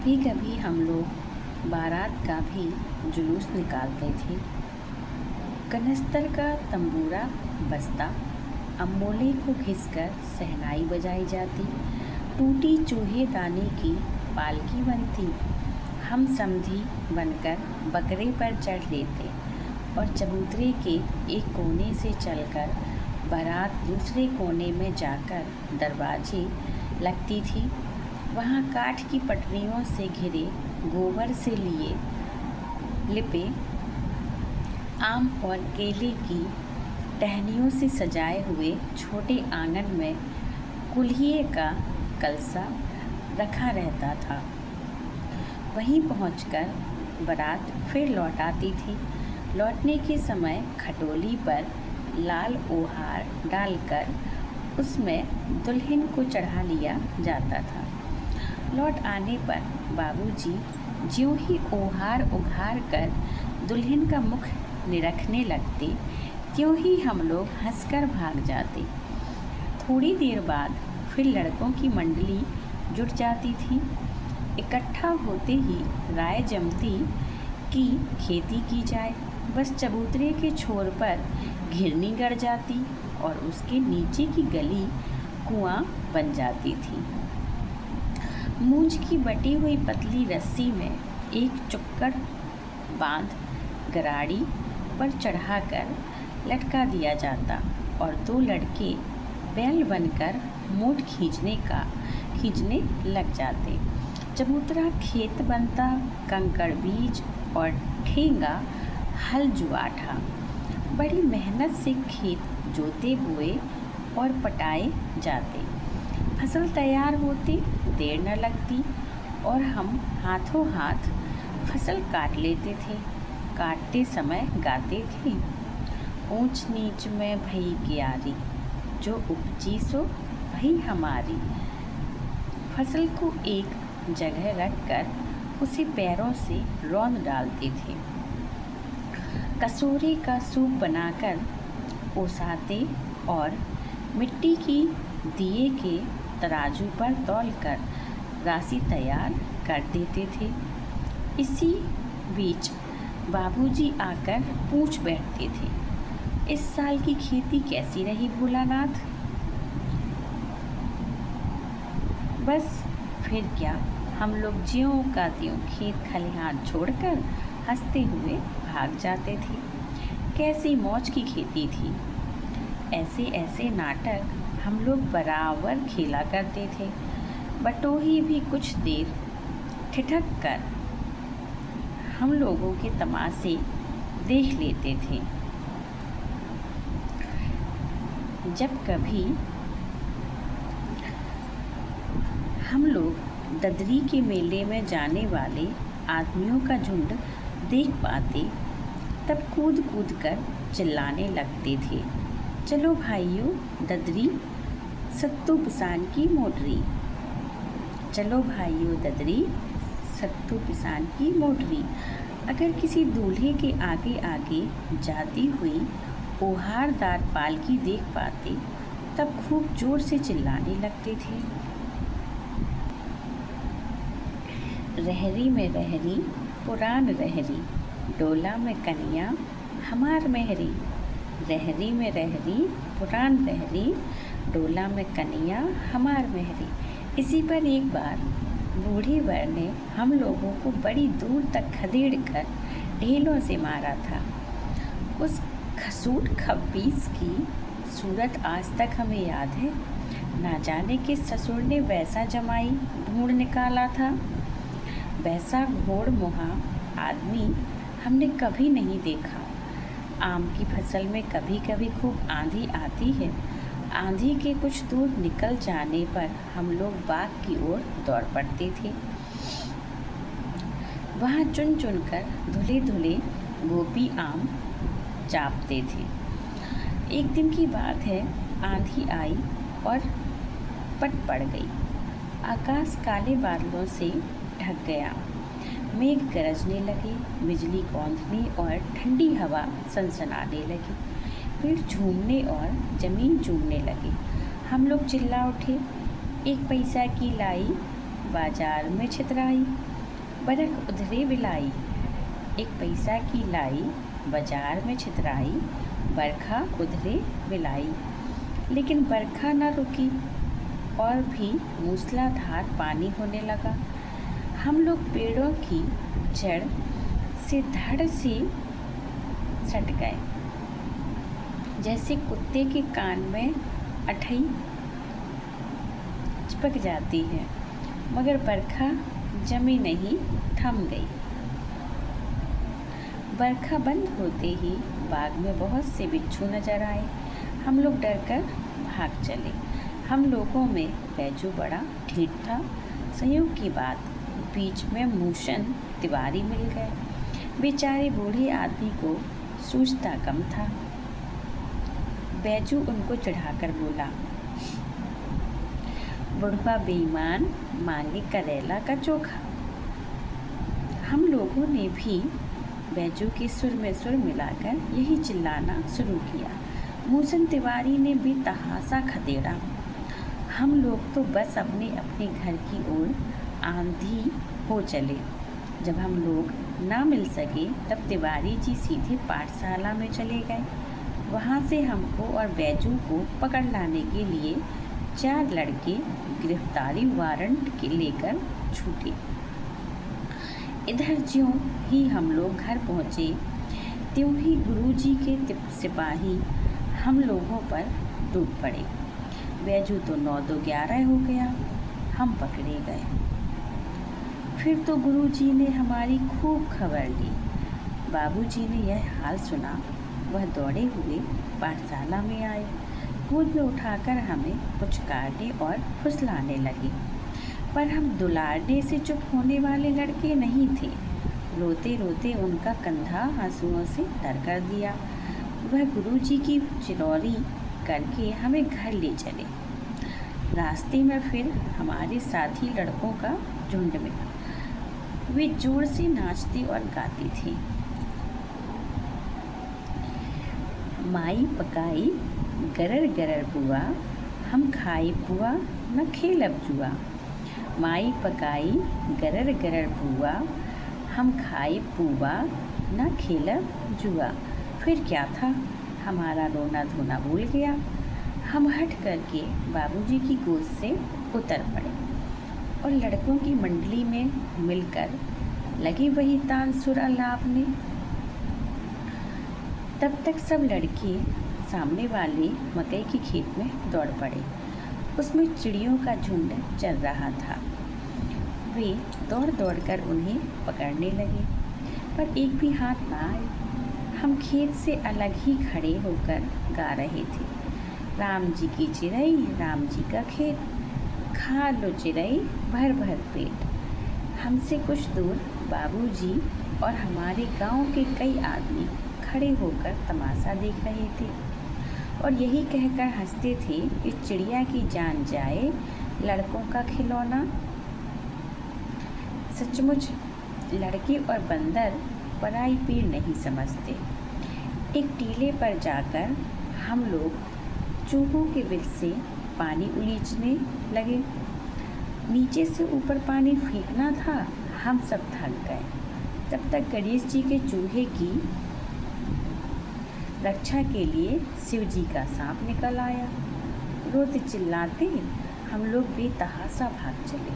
कभी कभी हम लोग बारात का भी जुलूस निकालते थे। कनस्तर का तंबूरा बजता, अम्बोले को घिसकर शहनाई बजाई जाती, टूटी चूहेदानी की पालकी बनती। हम समधी बनकर बकरे पर चढ़ लेते और चबूतरे के एक कोने से चलकर बारात दूसरे कोने में जाकर दरवाजे लगती थी। वहाँ काठ की पटरियों से घिरे, गोबर से लिपे आम और केले की टहनियों से सजाए हुए छोटे आंगन में कुल्हिए का कलसा रखा रहता था। वहीं पहुंचकर बारात फिर लौट आती थी। लौटने के समय खटोली पर लाल ओहार डालकर उसमें दुल्हन को चढ़ा लिया जाता था। लौट आने पर बाबूजी ज्यों ही ओहार उघार कर दुल्हन का मुख निरखने लगते, त्यों ही हम लोग हंसकर भाग जाते। थोड़ी देर बाद फिर लड़कों की मंडली जुट जाती थी। इकट्ठा होते ही राय जमती कि खेती की जाए। बस चबूतरे के छोर पर घिरनी गड़ जाती और उसके नीचे की गली कुआं बन जाती थी। मूंज की बटी हुई पतली रस्सी में एक चुक्कड़ बांध गराड़ी पर चढ़ाकर लटका दिया जाता और दो लड़के बैल बनकर मोट खींचने लग जाते। चबूतरा खेत बनता, कंकड़ बीज और ठेंगा हल जुआठा। बड़ी मेहनत से खेत जोते हुए और पटाए जाते। फसल तैयार होती देर न लगती और हम हाथों हाथ फसल काट लेते थे। काटते समय गाते थे, ऊंच नीच में भई क्यारी, जो उपजी सो भई हमारी। फसल को एक जगह रखकर उसे पैरों से रौंद डालते थे। कसूरी का सूप बनाकर ओसाते और मिट्टी की दिए के तराजू पर तौलकर राशि तैयार कर देते थे। इसी बीच बाबूजी आकर पूछ बैठते थे, इस साल की खेती कैसी रही भोलानाथ? बस फिर क्या, हम लोग ज्यों का त्यों खेत खलिहान छोड़कर हंसते हुए भाग जाते थे। कैसी मौज की खेती थी। ऐसे ऐसे नाटक हम लोग बराबर खेला करते थे। बटोही भी कुछ देर ठिठक कर हम लोगों के तमाशे देख लेते थे। जब कभी हम लोग ददरी के मेले में जाने वाले आदमियों का झुंड देख पाते, तब कूद कूद कर चिल्लाने लगते थे, चलो भाइयों ददरी सत्तू पिसान की मोटरी। चलो भाइयों ददरी सत्तू पिसान की मोटरी। अगर किसी दूल्हे के आगे आगे जाती हुई ओहारदार पालकी देख पाते, तब खूब जोर से चिल्लाने लगते थे। रहरी में रहरी पुरान रहरी, डोला में कनिया हमार मेहरी। रहरी में रहरी पुरान रहरी, डोला में कनिया हमार मेहरी। इसी पर एक बार बूढ़ी वर ने हम लोगों को बड़ी दूर तक खदेड़ कर ढेलों से मारा था। उस खसूट खब्बीस की सूरत आज तक हमें याद है। ना जाने किस ससुर ने वैसा जमाई ढूंढ निकाला था। वैसा घोड़ मुहा आदमी हमने कभी नहीं देखा। आम की फसल में कभी कभी खूब आंधी आती है। आंधी के कुछ दूर निकल जाने पर हम लोग बाग की ओर दौड़ पड़ते थे। वहाँ चुन चुन कर धुले धुले गोपी आम चापते थे। एक दिन की बात है, आंधी आई और पट पड़ गई। आकाश काले बादलों से ढक गया। मेघ गरजने लगे, बिजली कौंधने और ठंडी हवा सनसनाने लगी। पेड़ झूमने और ज़मीन चूमने लगे। हम लोग चिल्ला उठे, एक पैसा की लाई बाजार में छितराई। बरख उधरे बिलाई, एक पैसा की लाई, बाजार में छितराई, बरखा उधरे बिलाई। लेकिन बरखा न रुकी और भी मूसलाधार पानी होने लगा। हम लोग पेड़ों की जड़ से धड़ से सट गए, जैसे कुत्ते के कान में अठई चिपक जाती है। मगर बरखा जमी नहीं, थम गई। बरखा बंद होते ही बाग में बहुत से बिच्छू नजर आए। हम लोग डर कर भाग चले। हम लोगों में बैजू बड़ा ढीठ था। संयोग की बात, बीच में मूशन तिवारी मिल गए। बेचारे बूढ़े आदमी को सूझता कम था। बैजू उनको चढ़ाकर बोला, बुढ़वा बेईमान, मांगे करेला का चोखा। हम लोगों ने भी बैजू के सुर में सुर मिलाकर यही चिल्लाना शुरू किया। मूसन तिवारी ने भी तहासा खदेड़ा। हम लोग तो बस अपने अपने घर की ओर आंधी हो चले। जब हम लोग ना मिल सके तब तिवारी जी सीधे पाठशाला में चले गए। वहाँ से हमको और बैजू को पकड़ लाने के लिए 4 लड़के गिरफ्तारी वारंट के लेकर छूटे। इधर ज्यों ही हम लोग घर पहुँचे, त्यों ही गुरुजी के सिपाही हम लोगों पर टूट पड़े। बैजू तो 9-2-11 हो गया। हम पकड़े गए। फिर तो गुरुजी ने हमारी खूब खबर ली। बाबूजी ने यह हाल सुना, वह दौड़े हुए पाठशाला में आए। गोद में उठाकर हमें पुचकारने और फुसलाने लगे। पर हम दुलारने से चुप होने वाले लड़के नहीं थे। रोते रोते उनका कंधा आंसुओं से तर कर दिया। वह गुरुजी की चिरौरी करके हमें घर ले चले। रास्ते में फिर हमारे साथी लड़कों का झुंड मिला। वे जोर से नाचते और गाते थे। माई पकाई गरर गरर बुआ, हम खाई बुआ न खेलब जुआ। माई पकाई गरर गरर बुआ, हम खाई बुआ न खेलब जुआ। फिर क्या था, हमारा रोना धोना भूल गया। हम हट करके बाबूजी की गोद से उतर पड़े और लड़कों की मंडली में मिलकर लगे वही तान सुर अलापने। तब तक सब लड़के सामने वाले मकई के खेत में दौड़ पड़े। उसमें चिड़ियों का झुंड चल रहा था। वे दौड़ दौड़ कर उन्हें पकड़ने लगे, पर एक भी हाथ ना आए। हम खेत से अलग ही खड़े होकर गा रहे थे, राम जी की चिड़ई, राम जी का खेत, खा लो चिड़ई भर भर पेट। हमसे कुछ दूर बाबूजी और हमारे गांव के कई आदमी खड़े होकर तमाशा देख रहे थे और यही कहकर हंसते थे कि चिड़िया की जान जाए, लड़कों का खिलौना। सचमुच लड़के और बंदर पराई पीर नहीं समझते। एक टीले पर जाकर हम लोग चूहों के बिल से पानी उलीचने लगे। नीचे से ऊपर पानी फेंकना था। हम सब थक गए। तब तक गणेश जी के चूहे की रक्षा के लिए शिव जी का सांप निकल आया। रोते चिल्लाते हम लोग बेतहासा भाग चले।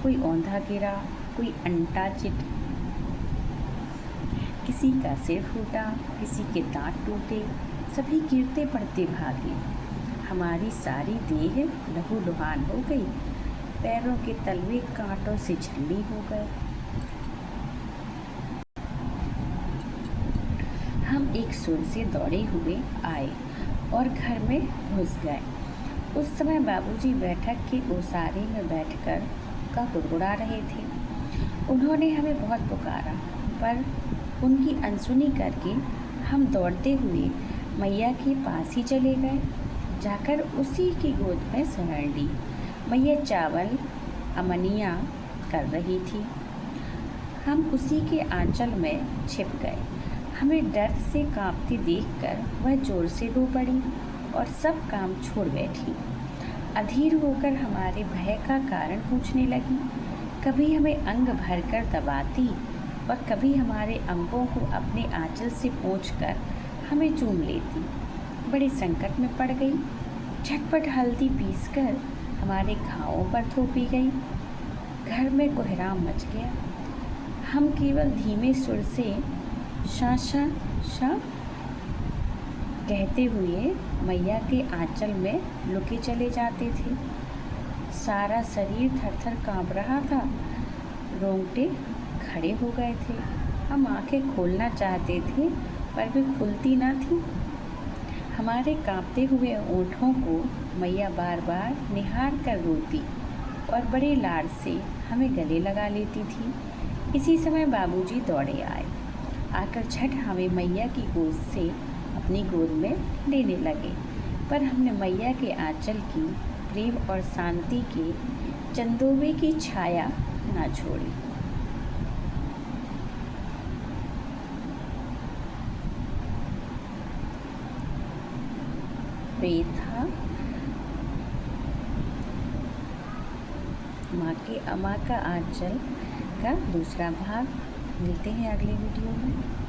कोई औंधा गिरा, कोई अंटा चिट, किसी का सिर फूटा, किसी के दांत टूटे। सभी गिरते पड़ते भागे। हमारी सारी देह लहूलुहान हो गई। पैरों के तलवे कांटों से झिल्ली हो गए। हम एक सुर से दौड़े हुए आए और घर में घुस गए। उस समय बाबूजी बैठक के ओसारे में बैठकर का गुड़गुड़ा रहे थे। उन्होंने हमें बहुत पुकारा, पर उनकी अनसुनी करके हम दौड़ते हुए मैया के पास ही चले गए। जाकर उसी की गोद में शरण ली। मैया चावल अमनिया कर रही थी। हम उसी के आंचल में छिप गए। हमें डर से कांपती देखकर वह जोर से रो पड़ी और सब काम छोड़ बैठी। अधीर होकर हमारे भय का कारण पूछने लगी। कभी हमें अंग भरकर दबाती और कभी हमारे अंगों को अपने आंचल से पोंछकर हमें चूम लेती। बड़े संकट में पड़ गई। झटपट हल्दी पीसकर हमारे घावों पर थोपी गई। घर में कोहराम मच गया। हम केवल धीमे सुर से शा शा शा कहते हुए मैया के आंचल में लुके चले जाते थे। सारा शरीर थर-थर काँप रहा था। रोंगटे खड़े हो गए थे। हम आंखें खोलना चाहते थे पर वे खुलती ना थी। हमारे कांपते हुए ओंठों को मैया बार बार निहार कर रोती और बड़े लाड से हमें गले लगा लेती थी। इसी समय बाबूजी दौड़े आए। आकर झट हमें मैया की गोद से अपनी गोद में लेने लगे। पर हमने मैया के आंचल की प्रेम और शांति के चंदोबे की छाया ना छोड़ी। ये था माँ का आंचल का दूसरा भाग। मिलते हैं अगले वीडियो में।